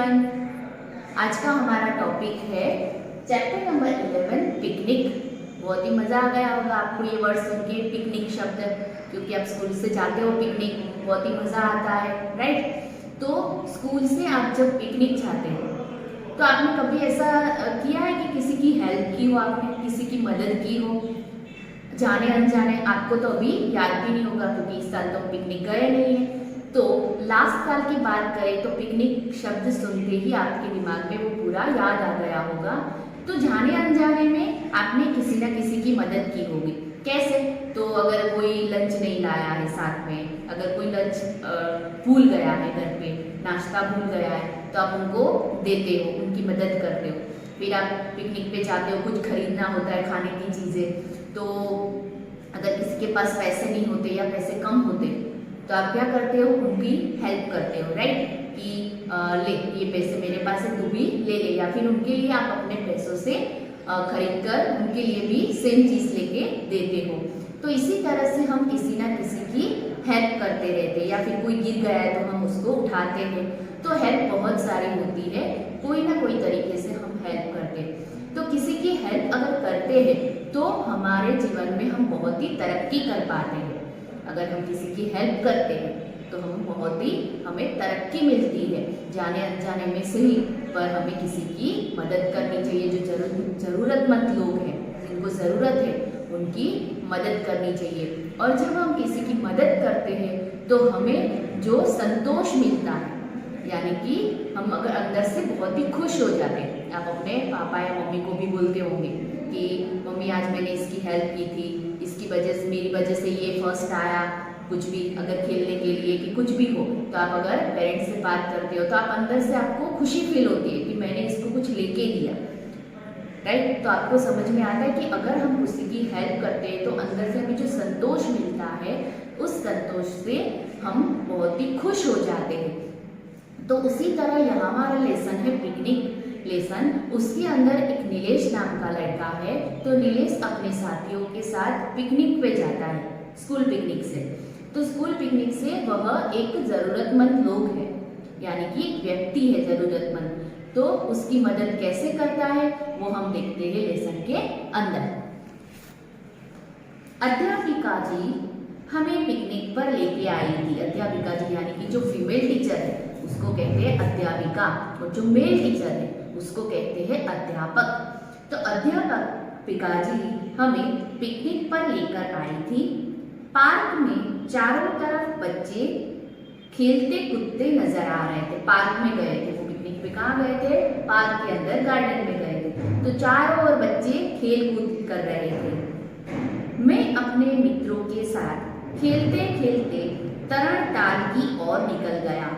Everyone, आज का हमारा टॉपिक है चैप्टर नंबर 11 पिकनिक। बहुत ही मज़ा आ गया होगा आपको ये वर्ड सुन के, पिकनिक शब्द, क्योंकि आप स्कूल से जाते हो पिकनिक, बहुत ही मज़ा आता है, राइट। तो स्कूल से आप जब पिकनिक जाते हो तो आपने कभी ऐसा किया है कि किसी की हेल्प की हो, आपने किसी की मदद की हो जाने अनजाने? आपको तो अभी याद भी नहीं होगा क्योंकि इस साल तो पिकनिक गए नहीं है। तो लास्ट साल की बात करें तो पिकनिक शब्द सुनते ही आपके दिमाग में वो पूरा याद आ गया होगा। तो जाने अनजाने में आपने किसी ना किसी की मदद की होगी। कैसे? तो अगर कोई लंच नहीं लाया है साथ में, अगर कोई लंच भूल गया है घर पे, नाश्ता भूल गया है, तो आप उनको देते हो, उनकी मदद करते हो। फिर आप पिकनिक पे जाते हो, कुछ खरीदना होता है खाने की चीज़ें, तो अगर किसी के पास पैसे नहीं होते या पैसे कम होते तो आप क्या करते हो? उनकी हेल्प करते हो, राइट। कि ले ये पैसे मेरे पास है, तू भी ले ले, या फिर उनके लिए आप अपने पैसों से खरीद कर उनके लिए भी सेम चीज़ लेके देते हो। तो इसी तरह से हम किसी ना किसी की हेल्प करते रहते हैं, या फिर कोई गिर गया है तो हम उसको उठाते हैं। तो हेल्प बहुत सारी होती है, कोई ना कोई तरीके से हम हेल्प करते हैं। तो किसी की हेल्प अगर करते हैं तो हमारे जीवन में हम बहुत ही तरक्की कर पाते हैं। अगर हम किसी की हेल्प करते हैं तो हमें तरक्की मिलती है जाने अनजाने में से ही। पर हमें किसी की मदद करनी चाहिए, जो ज़रूरतमंद लोग हैं, जिनको ज़रूरत है, उनकी मदद करनी चाहिए। और जब हम किसी की मदद करते हैं तो हमें जो संतोष मिलता है, यानी कि हम अगर अंदर से बहुत ही खुश हो जाते हैं। आप अपने पापा या मम्मी को भी बोलते होंगे कि मम्मी आज मैंने इसकी हेल्प की थी, इसकी वजह से, मेरी वजह से ये फर्स्ट आया, कुछ भी अगर खेलने के लिए कि कुछ भी हो, तो आप अगर पेरेंट्स से बात करते हो तो आप अंदर से आपको खुशी फील होती है कि मैंने इसको कुछ लेके दिया, राइट। तो आपको समझ में आता है कि अगर हम किसी की हेल्प करते हैं तो अंदर से हमें जो संतोष मिलता है, उस संतोष से हम बहुत ही खुश हो जाते हैं। तो उसी तरह यहाँ हमारा लेसन है पिकनिक लेसन। उसके अंदर एक नीलेश नाम का लड़का है। तो नीलेश अपने साथियों के साथ पिकनिक पे जाता है, स्कूल पिकनिक से। तो स्कूल पिकनिक से वह एक ज़रूरतमंद लोग है, यानी कि एक व्यक्ति है ज़रूरतमंद। तो उसकी मदद कैसे करता है वो हम देखते हैं लेसन के अंदर। अध्यापिका जी हमें पिकनिक पर लेके आई थी। अध्यापिका जी यानी कि जो फीमेल टीचर है उसको कहते हैं अध्यापिका, और जो मेल टीचर है उसको कहते हैं अध्यापक। तो अध्यापिका जी हमें पिकनिक पर लेकर आई थी। पार्क में चारों तरफ बच्चे खेलते कूदते नजर आ रहे थे। पार्क में गए थे, वो पिकनिक पे कहाँ गए थे? पार्क के अंदर, गार्डन में गए थे। तो चारों ओर बच्चे खेल कूद कर रहे थे। मैं अपने मित्रों के साथ खेलते खेलते तरणताल की ओर निकल गया।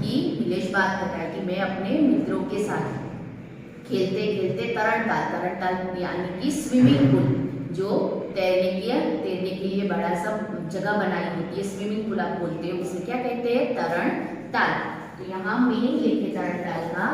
कि नीलेश बात बताया कि मैं अपने मित्रों के साथ खेलते खेलते तरणताल यानी कि स्विमिंग पूल, जो तैरने के लिए बड़ा सा जगह बनाई होती है, स्विमिंग पूल आप बोलते हो, उसे क्या कहते हैं? तरणताल। तो यहाँ मीनिंग लिखे तरणताल का।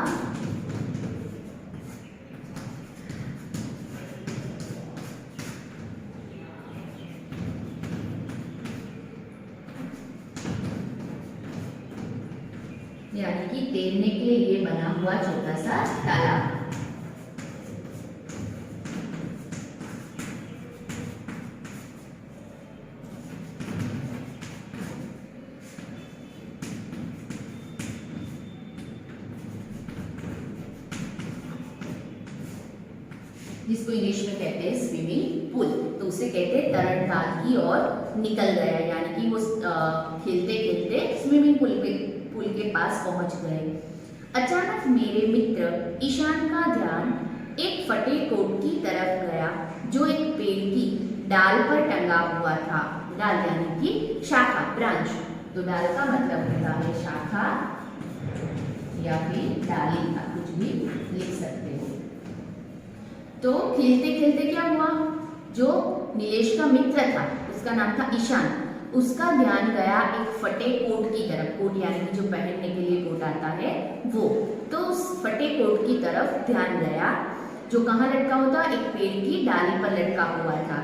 यानी कि तैरने के लिए बना हुआ छोटा सा तालाब। जिसको इंग्लिश में कहते हैं स्विमिंग पूल। तो उसे कहते हैं तरणताल की ओर निकल गया, यानी कि वो खेलते खेलते स्विमिंग पूल के पास पहुंच गए। अचानक मेरे मित्र ईशान का ध्यान एक फटे कोट की तरफ गया जो एक पेड़ की डाल पर टंगा हुआ था। डाल यानी कि शाखा, ब्रांच। तो डाल का मतलब होता है शाखा या फिर डाली, आप कुछ भी लिख सकते हो। तो खेलते खेलते क्या हुआ, जो नीलेश का मित्र था, उसका नाम था ईशान, उसका ध्यान गया एक फटे कोट की तरफ। कोट यानी कि जो पहनने के लिए कोट आता है वो। तो उस फटे कोट की तरफ ध्यान गया जो कहाँ लटका होता? एक पेड़ की डाली पर लटका हुआ था।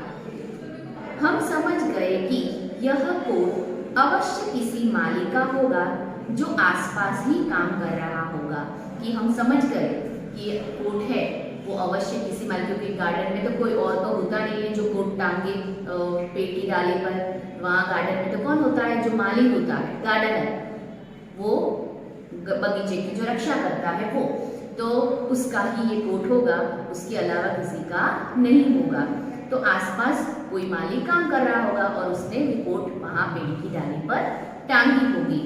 हम समझ गए कि यह कोट अवश्य किसी माली का होगा जो आसपास ही काम कर रहा होगा, कि हम समझ गए कि ये कोट है वो अवश्य किसी माली, क्योंकि गार्डन में तो कोई और तो होता नहीं है जो कोट टांगे पेड़ की डाली पर। वहाँ गार्डन में तो कौन होता है, जो माली होता है, गार्डनर, वो बगीचे की जो रक्षा करता है वो, तो उसका ही ये कोट होगा, उसके अलावा किसी का नहीं होगा। तो आसपास कोई माली काम कर रहा होगा और उसने ये कोट वहां पेड़ की डाली पर टांगी होगी।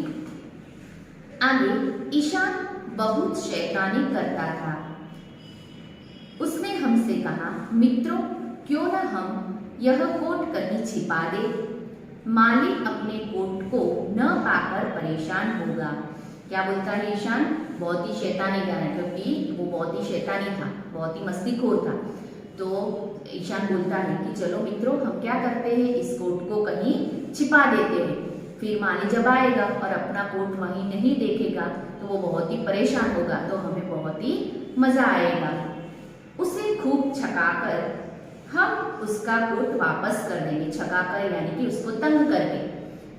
आगे, ईशान बहुत शैतानी करता था। उसने हमसे कहा, मित्रों क्यों न हम यह कोट कहीं छिपा दे, माली अपने कोट को न पाकर परेशान होगा। क्या बोलता है ईशान, बहुत ही शैतानी गाना, क्योंकि वो बहुत ही शैतानी था, बहुत ही मस्तीखोर था। तो ईशान बोलता है कि चलो मित्रों हम क्या करते हैं, इस कोट को कहीं छिपा देते हैं, फिर माली जब आएगा और अपना कोट वहीं नहीं देखेगा तो वो बहुत ही परेशान होगा, तो हमें बहुत ही मजा आएगा। उसे खूब छकाकर हम उसका कोट वापस कर देंगे। छकाकर यानी कि उसको तंग करके,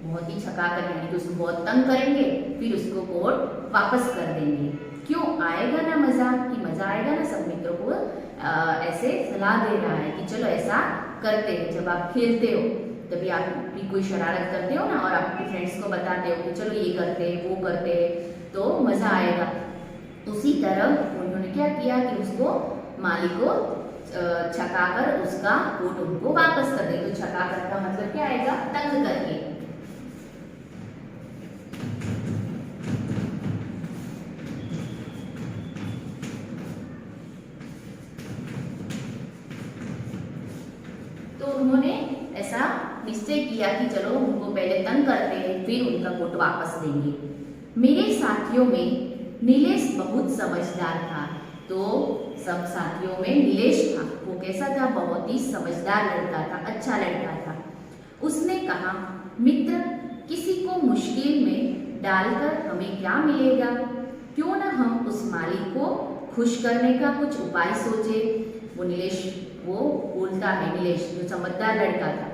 बहुत ही छकाकर यानी कि उसको बहुत तंग करेंगे, फिर उसको कोट वापस कर देंगे। क्यों आएगा ना मजा, कि मजा आएगा ना। सब मित्रों को ऐसे सलाह दे रहा है कि चलो ऐसा करते हैं। जब आप खेलते हो तभी आप भी कोई शरारत करते हो ना, और आपके फ्रेंड्स को बताते हो कि चलो ये करते हैं वो करते हैं, तो मजा आएगा। उसी तरह उन्होंने क्या किया कि उसको माली को छकाकर उसका कोट उनको वापस कर दे। तो छकाकर का मतलब क्या आएगा, तंग करके। तो उन्होंने ऐसा निश्चय किया कि चलो उनको पहले तंग करते हैं, फिर उनका कोट वापस देंगे। मेरे साथियों में नीलेश बहुत समझदार था। तो सब साथियों में नीलेश था, वो कैसा था, बहुत ही समझदार लड़का था, अच्छा लड़का था। उसने कहा, मित्र किसी को मुश्किल में डालकर हमें क्या मिलेगा, क्यों ना हम उस माली को खुश करने का कुछ उपाय सोचे। वो नीलेश वो बोलता है, नीलेश जो समझदार लड़का था,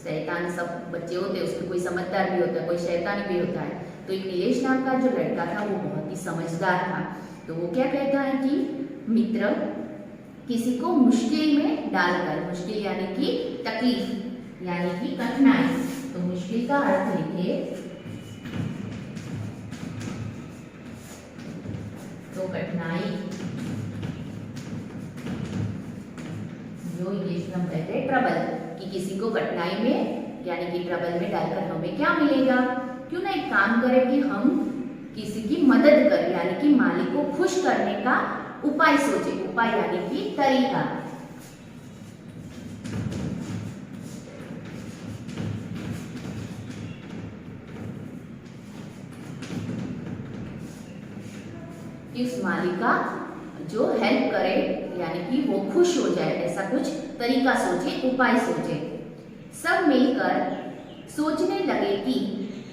शैतान सब बच्चे होते हैं उसमें कोई समझदार भी होता है कोई शैतान भी होता है, तो एक नीलेश नाम का जो लड़का था वो बहुत ही समझदार था। तो वो क्या कहता है कि मित्र किसी को मुश्किल में डालकर, मुश्किल यानी कि तकलीफ यानी कि कठिनाई, तो मुश्किल का अर्थ लिखिए तो कठिनाई, जो इंग्लिश में हम कहते हैं ट्रबल, कि किसी को कठिनाई में यानी कि ट्रबल में डालकर हमें क्या मिलेगा। क्यों ना एक काम करें कि हम किसी की मदद करें, यानी कि मालिक को खुश करने का उपाय सोचे। उपाय यानी कि तरीका। इस मालिक का जो हेल्प करे यानी कि वो खुश हो जाए, ऐसा कुछ तरीका सोचे, उपाय सोचे। सब मिलकर सोचने लगे कि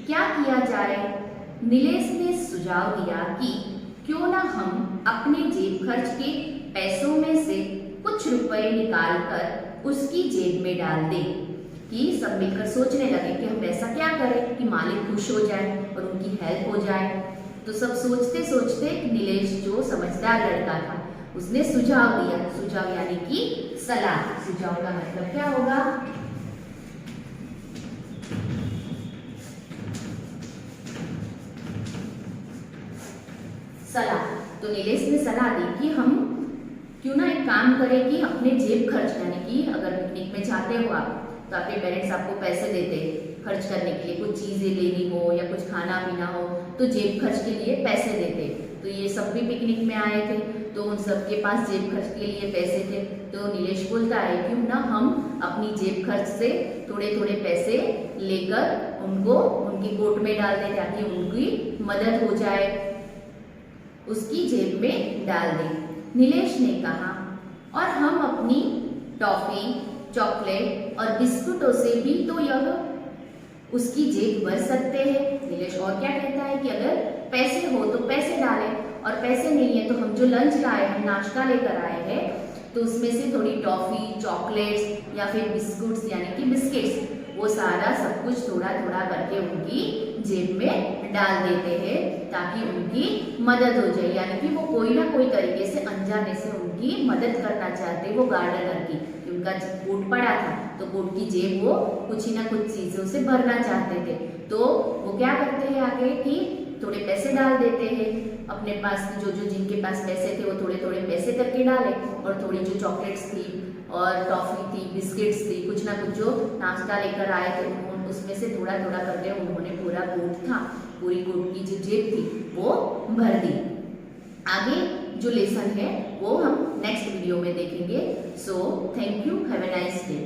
क्या किया जाए। नीलेश ने सुझाव दिया कि क्यों ना हम अपने जेब खर्च के पैसों में से कुछ रुपए निकालकर उसकी जेब में डाल दें। कि सब मिलकर सोचने लगे कि हम ऐसा क्या करें कि मालिक खुश हो जाए और उनकी हेल्प हो जाए। तो सब सोचते सोचते नीलेश जो समझदार लड़का था उसने सुझाव दिया। सुझाव यानी कि सलाह। सुझाव का मतलब क्या होगा, सलाह। तो नीलेश ने सलाह दी कि हम क्यों ना एक काम करें कि अपने जेब खर्च, यानी कि अगर पिकनिक में जाते हो आप तो आपके पेरेंट्स आपको पैसे देते खर्च करने के लिए, कुछ चीजें लेनी हो या कुछ खाना पीना हो तो जेब खर्च के लिए पैसे देते। तो ये सब भी पिकनिक में आए थे तो उन सब के पास जेब खर्च के लिए पैसे थे। तो नीलेश बोलता है क्यों ना हम अपनी जेब खर्च से थोड़े थोड़े पैसे लेकर उनको उनकी कोट में डाल दें ताकि उनकी मदद हो जाए, उसकी जेब में डाल दें। नीलेश ने कहा, और हम अपनी टॉफी, चॉकलेट और बिस्कुटों से भी तो यह उसकी जेब भर सकते हैं। नीलेश और क्या कहता है कि अगर पैसे हो तो पैसे डालें, और पैसे नहीं है तो हम जो लंच लाए हैं, नाश्ता लेकर आए हैं, तो उसमें से थोड़ी टॉफी, चॉकलेट्स या फिर बिस्कुट्स यानी कि बिस्किट्स वो सारा सब कुछ थोड़ा थोड़ा करके उनकी जेब में डाल देते हैं ताकि उनकी मदद हो जाए। यानी कि वो कोई ना कोई तरीके से अनजाने से उनकी मदद करना चाहते वो गार्डनर की। उनका कोट पड़ा था तो कोट की जेब वो कुछ ही ना कुछ चीजों से भरना चाहते थे। तो वो क्या करते हैं आगे कि थोड़े पैसे डाल देते हैं अपने पास, जो जिनके पास पैसे थे वो थोड़े थोड़े पैसे करके डाले, और थोड़ी जो चॉकलेट्स थी और टॉफी थी, बिस्किट्स थी, कुछ ना कुछ जो नाश्ता लेकर आए थे उन्होंने उसमें से थोड़ा थोड़ा करके उन्होंने पूरा कोट था, पूरी कोट की जो जेब थी वो भर दी। आगे जो लेसन है वो हम नेक्स्ट वीडियो में देखेंगे। So thank you, have a nice day.